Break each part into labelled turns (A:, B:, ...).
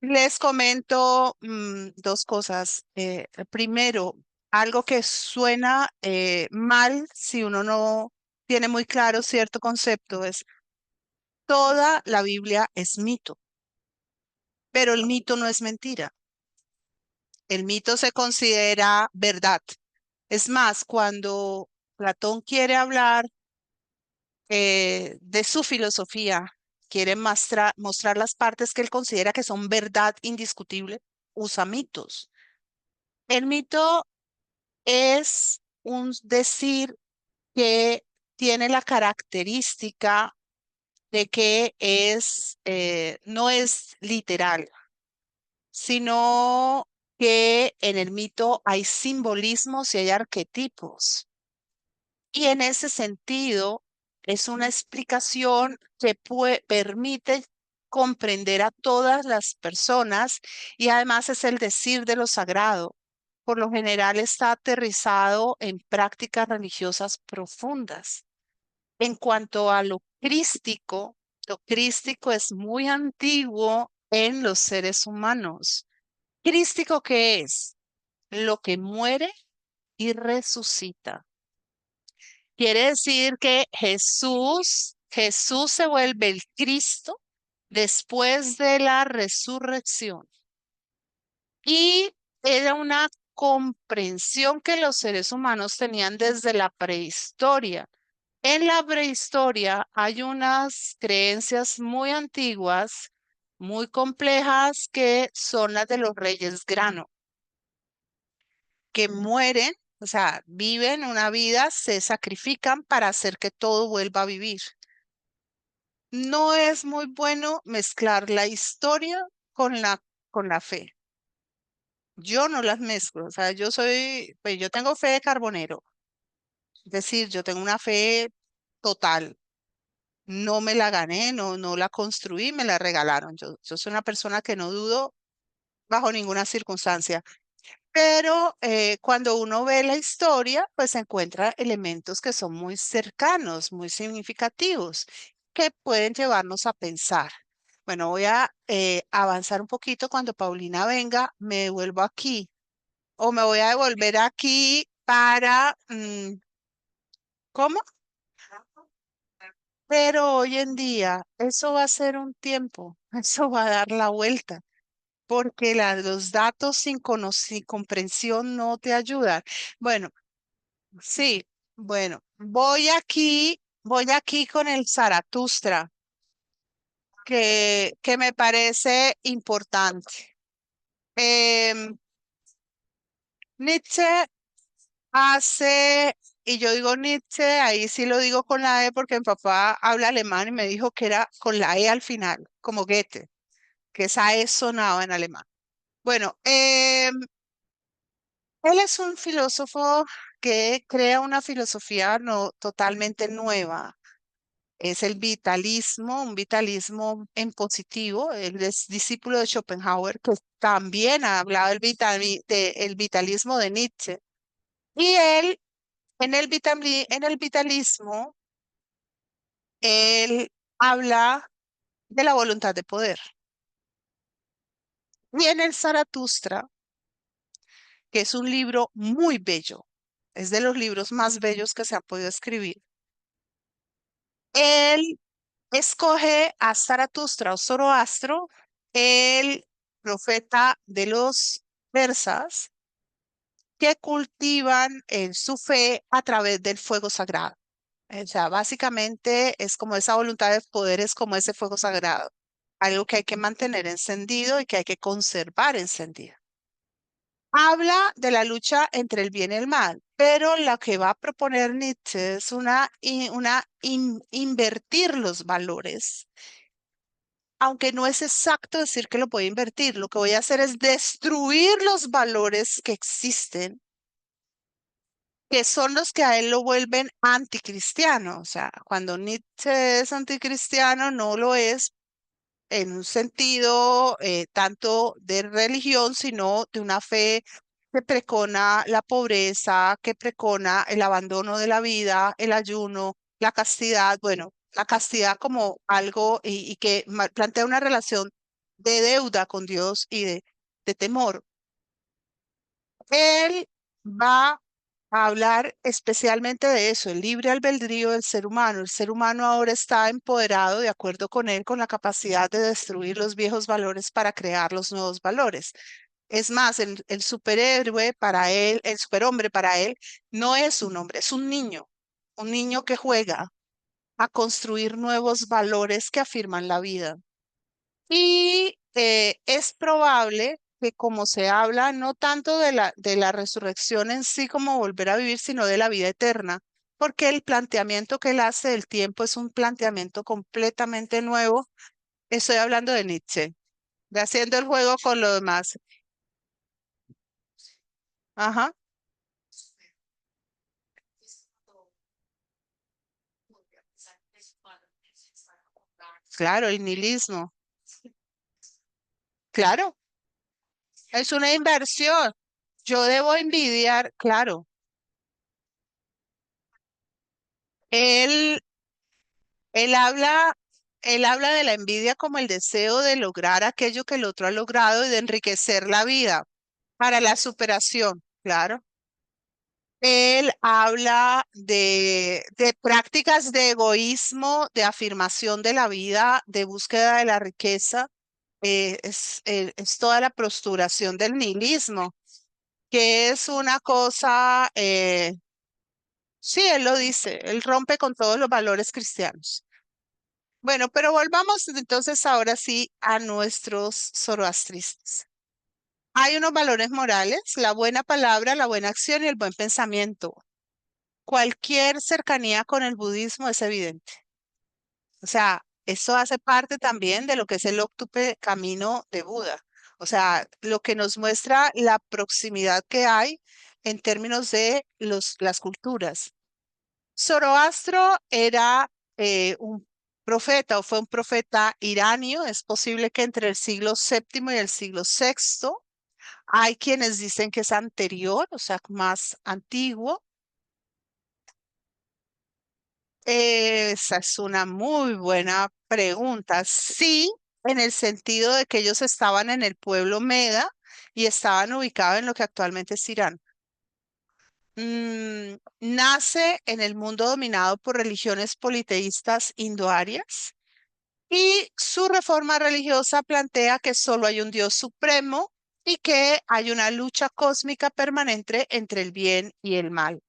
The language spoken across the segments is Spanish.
A: Les comento dos cosas. Primero, algo que suena mal si uno no tiene muy claro cierto concepto es toda la Biblia es mito, pero el mito no es mentira. El mito se considera verdad. Es más, cuando Platón quiere hablar de su filosofía, quiere mostrar las partes que él considera que son verdad indiscutible, usa mitos. El mito es un decir que tiene la característica de que no es literal, sino que en el mito hay simbolismos y hay arquetipos. Y en ese sentido, es una explicación que permite comprender a todas las personas y además es el decir de lo sagrado. Por lo general está aterrizado en prácticas religiosas profundas. En cuanto a lo crístico es muy antiguo en los seres humanos. ¿Crístico qué es? Lo que muere y resucita. Quiere decir que Jesús se vuelve el Cristo después de la resurrección. Y era una comprensión que los seres humanos tenían desde la prehistoria. En la prehistoria hay unas creencias muy antiguas, muy complejas, que son las de los reyes grano, que mueren, o sea, viven una vida, se sacrifican para hacer que todo vuelva a vivir. No es muy bueno mezclar la historia con la fe. Yo no las mezclo, o sea, pues yo tengo fe de carbonero, es decir, yo tengo una fe total. No me la gané, no la construí, me la regalaron. Yo soy una persona que no dudo bajo ninguna circunstancia. Pero cuando uno ve la historia, pues encuentra elementos que son muy cercanos, muy significativos, que pueden llevarnos a pensar. Bueno, voy a avanzar un poquito. Cuando Paulina venga, me devuelvo aquí o me voy a devolver aquí para, ¿cómo? Pero hoy en día eso va a ser un tiempo, eso va a dar la vuelta, porque los datos sin comprensión no te ayudan. Bueno, sí, bueno, voy aquí con el Zaratustra, que me parece importante. Em, Nietzsche hace, y yo digo Nietzsche, ahí sí lo digo con la E porque mi papá habla alemán y me dijo que era con la E al final, como Goethe, que esa E sonaba en alemán. Bueno, él es un filósofo que crea una filosofía no totalmente nueva. Es el vitalismo, un vitalismo en positivo. Él es discípulo de Schopenhauer, que también ha hablado del vitalismo de Nietzsche. Y él, en el vitalismo, él habla de la voluntad de poder. Y en el Zaratustra, que es un libro muy bello, es de los libros más bellos que se han podido escribir, él escoge a Zaratustra o Zoroastro, el profeta de los persas, que cultivan su fe a través del fuego sagrado. O sea, básicamente es como esa voluntad de poder, es como ese fuego sagrado, algo que hay que mantener encendido y que hay que conservar encendido. Habla de la lucha entre el bien y el mal, pero lo que va a proponer Nietzsche es invertir los valores, aunque no es exacto decir que lo voy a invertir, lo que voy a hacer es destruir los valores que existen, que son los que a él lo vuelven anticristiano. O sea, cuando Nietzsche es anticristiano, no lo es en un sentido tanto de religión, sino de una fe que precona la pobreza, que precona el abandono de la vida, el ayuno, la castidad, bueno, la castidad como algo y que plantea una relación de deuda con Dios y de temor. Él va a hablar especialmente de eso, el libre albedrío del ser humano. El ser humano ahora está empoderado, de acuerdo con él, con la capacidad de destruir los viejos valores para crear los nuevos valores. Es más, el superhéroe para él, el superhombre para él, no es un hombre, es un niño que juega a construir nuevos valores que afirman la vida. Y es probable que como se habla no tanto de la resurrección en sí como volver a vivir, sino de la vida eterna, porque el planteamiento que él hace del tiempo es un planteamiento completamente nuevo. Estoy hablando de Nietzsche, de haciendo el juego con lo demás. Ajá, claro, el nihilismo. Claro, es una inversión. Yo debo envidiar, claro. Él Él habla, él habla de la envidia como el deseo de lograr aquello que el otro ha logrado y de enriquecer la vida para la superación, claro. Él habla de prácticas de egoísmo, de afirmación de la vida, de búsqueda de la riqueza. Es toda la prosturación del nihilismo, que es una cosa, sí, él lo dice, él rompe con todos los valores cristianos. Bueno, pero volvamos entonces ahora sí a nuestros zoroastristas. Hay unos valores morales, la buena palabra, la buena acción y el buen pensamiento. Cualquier cercanía con el budismo es evidente. O sea, eso hace parte también de lo que es el óctuple camino de Buda. O sea, lo que nos muestra la proximidad que hay en términos de las culturas. Zoroastro era un profeta o fue un profeta iranio. Es posible que entre el siglo séptimo y el siglo sexto. Hay quienes dicen que es anterior, o sea, más antiguo. Esa es una muy buena pregunta. Sí, en el sentido de que ellos estaban en el pueblo Meda y estaban ubicados en lo que actualmente es Irán. Nace en el mundo dominado por religiones politeístas indoarias. Y su reforma religiosa plantea que solo hay un Dios supremo y que hay una lucha cósmica permanente entre el bien y el mal.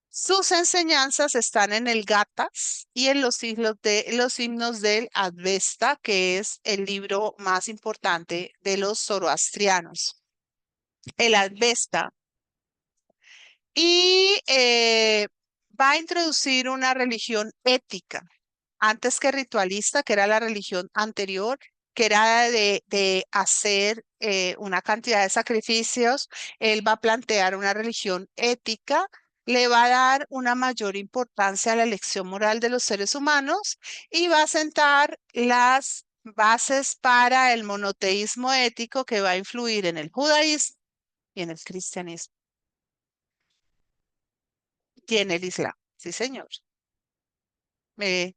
A: Sus enseñanzas están en el Gathas y en los himnos del Advesta, que es el libro más importante de los zoroastrianos. El Advesta. Y va a introducir una religión ética antes que ritualista, que era la religión anterior, que era de hacer una cantidad de sacrificios. Él va a plantear una religión ética, le va a dar una mayor importancia a la elección moral de los seres humanos y va a sentar las bases para el monoteísmo ético que va a influir en el judaísmo y en el cristianismo y en el islam. Sí, señor. Eh,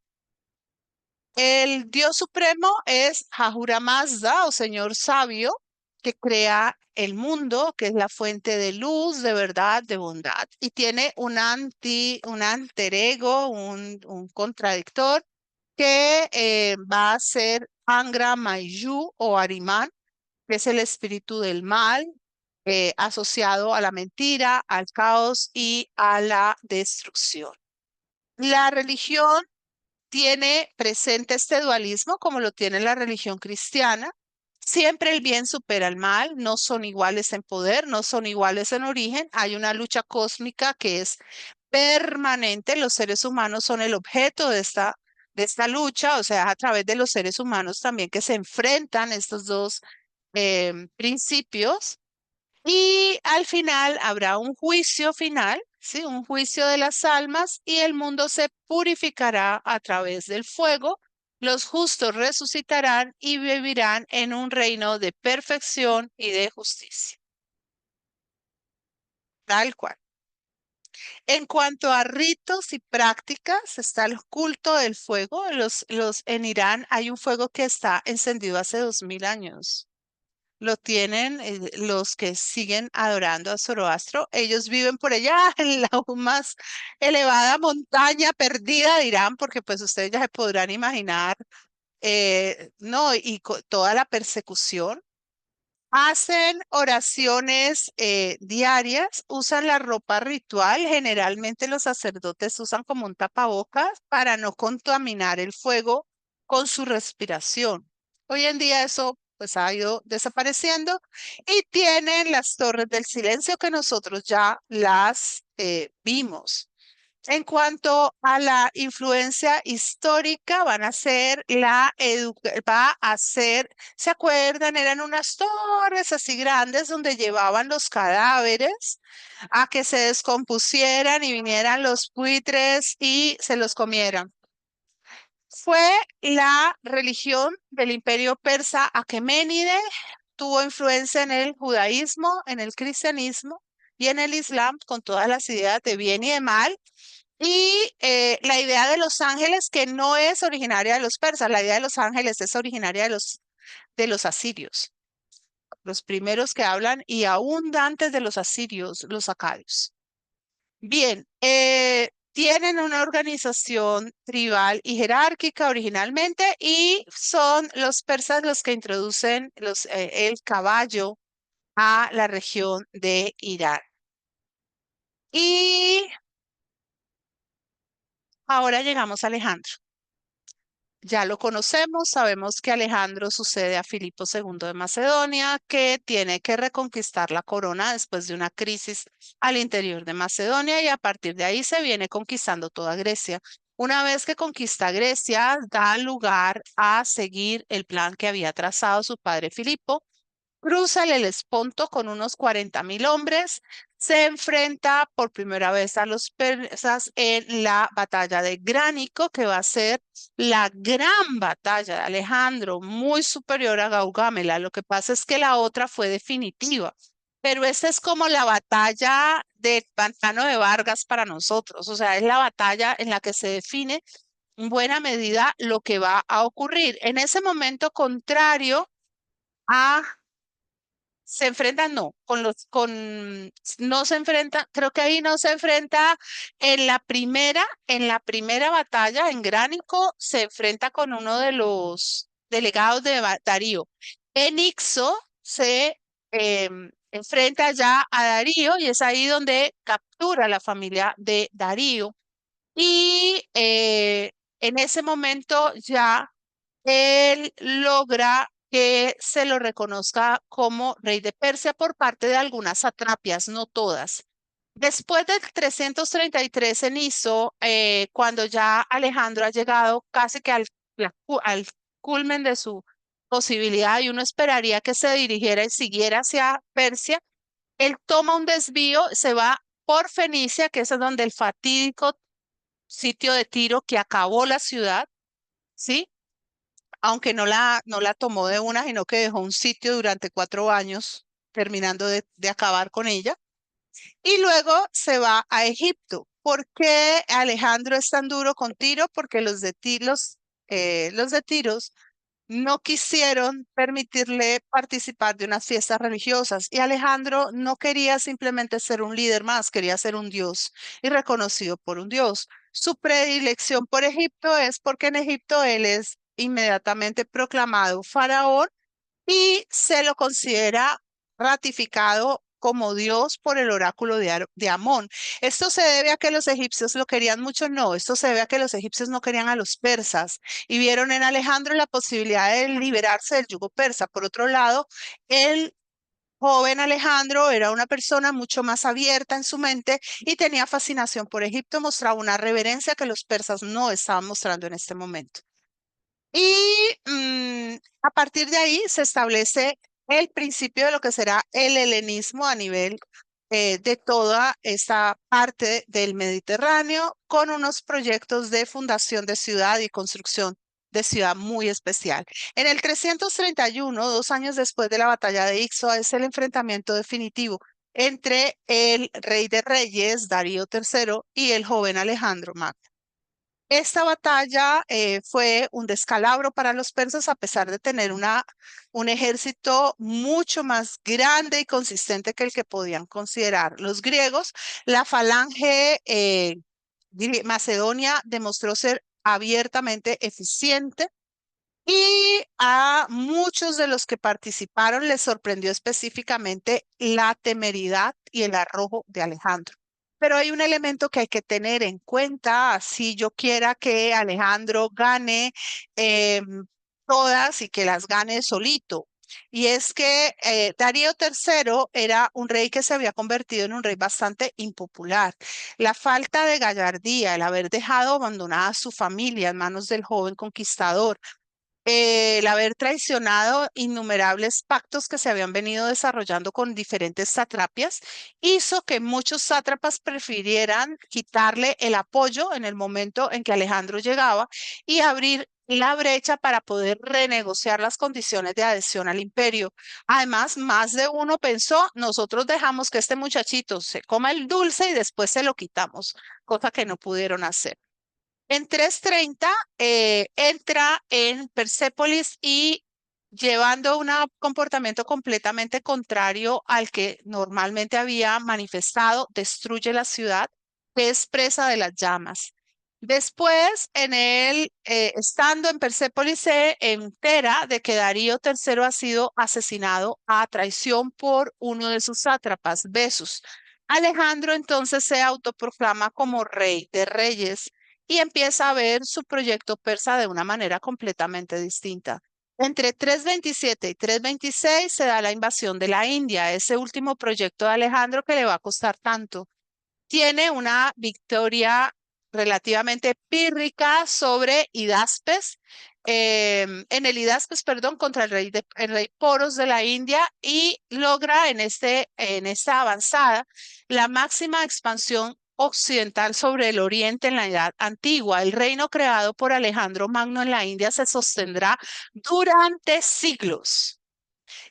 A: El Dios supremo es Ahura Mazda o Señor sabio que crea el mundo, que es la fuente de luz, de verdad, de bondad, y tiene un alter ego, un contradictor que va a ser Angra Mainyu o Ahriman, que es el espíritu del mal, asociado a la mentira, al caos y a la destrucción. La religión tiene presente este dualismo como lo tiene la religión cristiana. Siempre el bien supera el mal, no son iguales en poder, no son iguales en origen. Hay una lucha cósmica que es permanente. Los seres humanos son el objeto de esta lucha, o sea, a través de los seres humanos también que se enfrentan estos dos principios. Y al final habrá un juicio final, ¿sí? Un juicio de las almas y el mundo se purificará a través del fuego. Los justos resucitarán y vivirán en un reino de perfección y de justicia. Tal cual. En cuanto a ritos y prácticas, está el culto del fuego. En Irán hay un fuego que está encendido hace 2000 años. Lo tienen los que siguen adorando a Zoroastro. Ellos viven por allá en la más elevada montaña perdida de Irán, porque pues ustedes ya se podrán imaginar, no, y toda la persecución. Hacen oraciones diarias, usan la ropa ritual. Generalmente los sacerdotes usan como un tapabocas para no contaminar el fuego con su respiración. Hoy en día eso pues ha ido desapareciendo y tienen las torres del silencio que nosotros ya las vimos. En cuanto a la influencia histórica, va a ser, ¿se acuerdan? Eran unas torres así grandes donde llevaban los cadáveres a que se descompusieran y vinieran los buitres y se los comieran. Fue la religión del imperio persa aqueménide, tuvo influencia en el judaísmo, en el cristianismo y en el islam con todas las ideas de bien y de mal. Y la idea de los ángeles, que no es originaria de los persas, la idea de los ángeles es originaria de los asirios, los primeros que hablan y aún antes de los asirios, los acadios. Bien, tienen una organización tribal y jerárquica originalmente y son los persas los que introducen el caballo a la región de Irán. Y ahora llegamos a Alejandro. Ya lo conocemos, sabemos que Alejandro sucede a Filipo II de Macedonia, que tiene que reconquistar la corona después de una crisis al interior de Macedonia y a partir de ahí se viene conquistando toda Grecia. Una vez que conquista Grecia, da lugar a seguir el plan que había trazado su padre Filipo. Cruza el Helesponto con unos 40.000 hombres, se enfrenta por primera vez a los persas en la batalla de Gránico, que va a ser la gran batalla de Alejandro, muy superior a Gaugamela. Lo que pasa es que la otra fue definitiva, pero esta es como la batalla del pantano de Vargas para nosotros, o sea, es la batalla en la que se define en buena medida lo que va a ocurrir. En ese momento contrario a se enfrentan, no, no se enfrenta, creo que ahí no se enfrenta en la primera batalla en Gránico, se enfrenta con uno de los delegados de Darío. En Ixo se enfrenta ya a Darío y es ahí donde captura a la familia de Darío. Y en ese momento ya él logra que se lo reconozca como rey de Persia por parte de algunas satrapias, no todas. Después del 333 en Iso, cuando ya Alejandro ha llegado casi que al culmen de su posibilidad y uno esperaría que se dirigiera y siguiera hacia Persia, él toma un desvío, se va por Fenicia, que es donde el fatídico sitio de Tiro que acabó la ciudad, ¿sí? Aunque no la tomó de una, sino que dejó un sitio durante 4 años, terminando de acabar con ella. Y luego se va a Egipto. ¿Por qué Alejandro es tan duro con Tiro? Porque los de Tiros no quisieron permitirle participar de unas fiestas religiosas y Alejandro no quería simplemente ser un líder más, quería ser un dios y reconocido por un dios. Su predilección por Egipto es porque en Egipto él es inmediatamente proclamado faraón y se lo considera ratificado como Dios por el oráculo de Amón. ¿Esto se debe a que los egipcios lo querían mucho? No, esto se debe a que los egipcios no querían a los persas y vieron en Alejandro la posibilidad de liberarse del yugo persa. Por otro lado, el joven Alejandro era una persona mucho más abierta en su mente y tenía fascinación por Egipto, mostraba una reverencia que los persas no estaban mostrando en este momento. Y a partir de ahí se establece el principio de lo que será el helenismo a nivel de toda esta parte del Mediterráneo, con unos proyectos de fundación de ciudad y construcción de ciudad muy especial. En el 331, 2 años después de la batalla de Ixo, es el enfrentamiento definitivo entre el rey de reyes, Darío III, y el joven Alejandro Magno. Esta batalla fue un descalabro para los persas a pesar de tener un ejército mucho más grande y consistente que el que podían considerar los griegos. La falange macedonia demostró ser abiertamente eficiente y a muchos de los que participaron les sorprendió específicamente la temeridad y el arrojo de Alejandro. Pero hay un elemento que hay que tener en cuenta, si yo quiera que Alejandro gane todas y que las gane solito. Y es que Darío III era un rey que se había convertido en un rey bastante impopular. La falta de gallardía, el haber dejado abandonada a su familia en manos del joven conquistador, el haber traicionado innumerables pactos que se habían venido desarrollando con diferentes satrapias, hizo que muchos sátrapas prefirieran quitarle el apoyo en el momento en que Alejandro llegaba y abrir la brecha para poder renegociar las condiciones de adhesión al imperio. Además, más de uno pensó, nosotros dejamos que este muchachito se coma el dulce y después se lo quitamos, cosa que no pudieron hacer. En 330 entra en Persépolis y llevando un comportamiento completamente contrario al que normalmente había manifestado, destruye la ciudad, que es presa de las llamas. Después, estando en Persépolis, se entera de que Darío III ha sido asesinado a traición por uno de sus sátrapas, Besus. Alejandro entonces se autoproclama como rey de reyes y empieza a ver su proyecto persa de una manera completamente distinta. Entre 327 y 326 se da la invasión de la India, ese último proyecto de Alejandro que le va a costar tanto. Tiene una victoria relativamente pírrica sobre Hidaspes, en el Hidaspes, perdón, contra el rey Poros de la India y logra en esta avanzada la máxima expansión occidental sobre el oriente en la Edad Antigua. El reino creado por Alejandro Magno en la India se sostendrá durante siglos.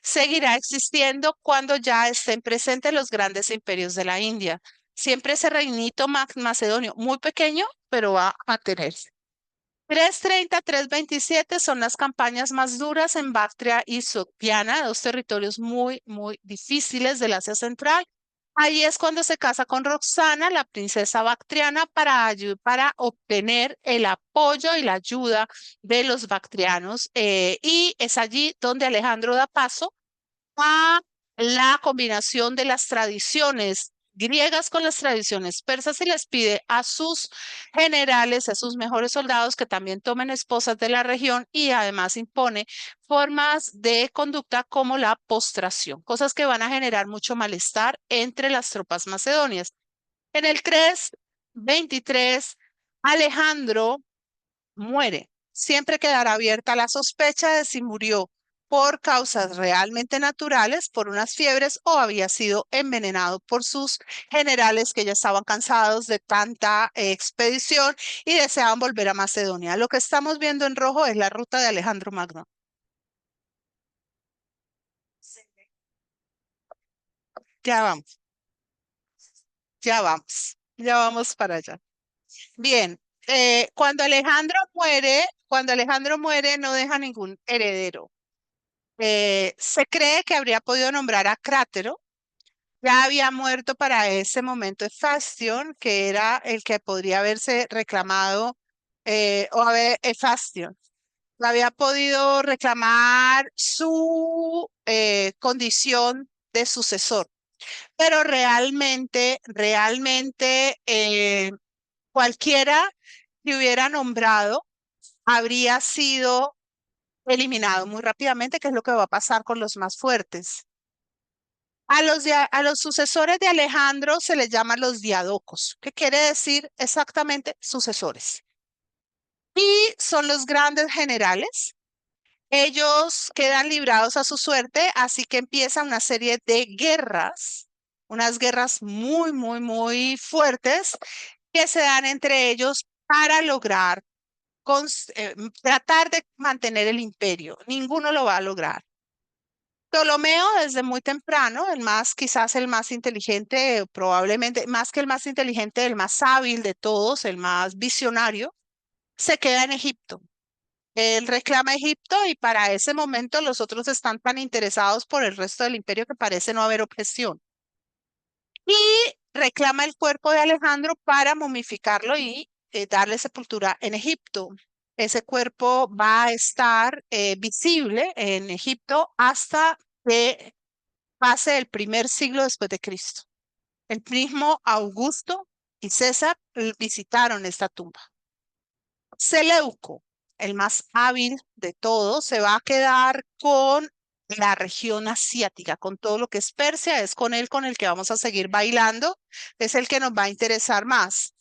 A: Seguirá existiendo cuando ya estén presentes los grandes imperios de la India. Siempre ese reinito macedonio, muy pequeño, pero va a mantenerse. 330, 327 son las campañas más duras en Bactria y Sogdiana, dos territorios muy, muy difíciles del Asia Central. Ahí es cuando se casa con Roxana, la princesa bactriana, para obtener el apoyo y la ayuda de los bactrianos. Y es allí donde Alejandro da paso a la combinación de las tradiciones griegas con las tradiciones persas y les pide a sus generales, a sus mejores soldados que también tomen esposas de la región y además impone formas de conducta como la postración, cosas que van a generar mucho malestar entre las tropas macedonias. En el 323, Alejandro muere. Siempre quedará abierta la sospecha de si murió por causas realmente naturales, por unas fiebres, o había sido envenenado por sus generales que ya estaban cansados de tanta expedición y deseaban volver a Macedonia. Lo que estamos viendo en rojo es la ruta de Alejandro Magno. Ya vamos, ya vamos para allá. Bien, cuando Alejandro muere, no deja ningún heredero. Se cree que habría podido nombrar a Crátero. Ya había muerto para ese momento Hefastion, que era el que podría haberse reclamado, Hefastion. Había podido reclamar su condición de sucesor. Pero realmente, cualquiera que hubiera nombrado habría sido eliminado muy rápidamente, que es lo que va a pasar con los más fuertes. A los sucesores de Alejandro se les llama los diadocos, que quiere decir exactamente sucesores. Y son los grandes generales. Ellos quedan librados a su suerte, así que empieza una serie de guerras, unas guerras muy, muy, muy fuertes que se dan entre ellos para lograr tratar de mantener el imperio. Ninguno lo va a lograr. Ptolomeo desde muy temprano, quizás el más inteligente, probablemente más que el más inteligente, el más hábil de todos, el más visionario, se queda en Egipto. Él reclama Egipto y para ese momento los otros están tan interesados por el resto del imperio que parece no haber objeción. Y reclama el cuerpo de Alejandro para momificarlo y darle sepultura en Egipto. Ese cuerpo va a estar visible en Egipto hasta que pase el primer siglo después de Cristo. El mismo Augusto y César visitaron esta tumba. Seleuco, el más hábil de todos, se va a quedar con la región asiática, con todo lo que es Persia, es con él con el que vamos a seguir bailando, es el que nos va a interesar más.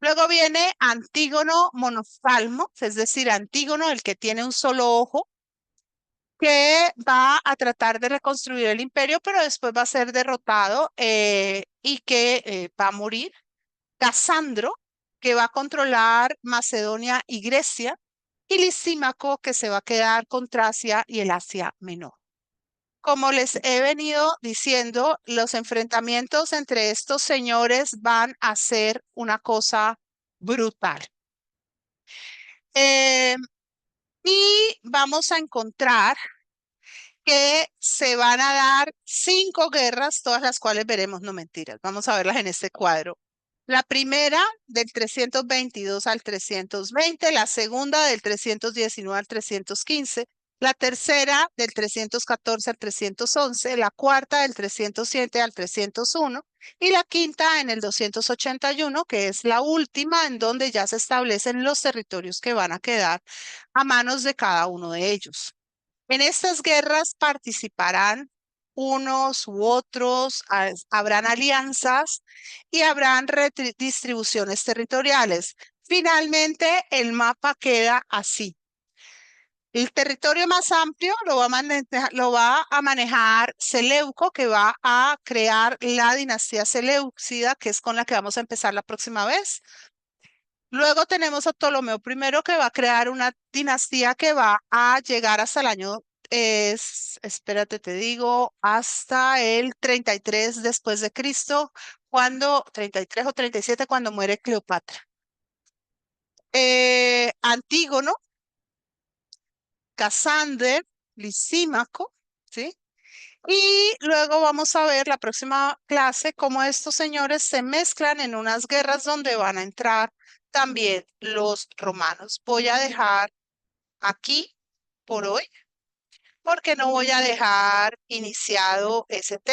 A: Luego viene Antígono Monoftalmo, es decir, Antígono, el que tiene un solo ojo, que va a tratar de reconstruir el imperio, pero después va a ser derrotado y que va a morir. Casandro, que va a controlar Macedonia y Grecia, y Lisímaco, que se va a quedar con Tracia y el Asia Menor. Como les he venido diciendo, los enfrentamientos entre estos señores van a ser una cosa brutal. Eh, y vamos a encontrar que se van a dar 5 guerras, todas las cuales veremos, no mentiras, vamos a verlas en este cuadro. La primera del 322 al 320, la segunda del 319 al 315, la tercera del 314 al 311, la cuarta del 307 al 301 y la quinta en el 281, que es la última en donde ya se establecen los territorios que van a quedar a manos de cada uno de ellos. En estas guerras participarán unos u otros, habrán alianzas y habrán distribuciones territoriales. Finalmente, el mapa queda así. El territorio más amplio lo va a manejar Seleuco, que va a crear la dinastía seleucida, que es con la que vamos a empezar la próxima vez. Luego tenemos a Ptolomeo I, que va a crear una dinastía que va a llegar hasta el año, espérate, te digo, hasta el 33 después de Cristo, 33 o 37, cuando muere Cleopatra. Antígono, Casander, Lisímaco, ¿sí? Y luego vamos a ver la próxima clase cómo estos señores se mezclan en unas guerras donde van a entrar también los romanos. Voy a dejar aquí por hoy porque no voy a dejar iniciado ese tema.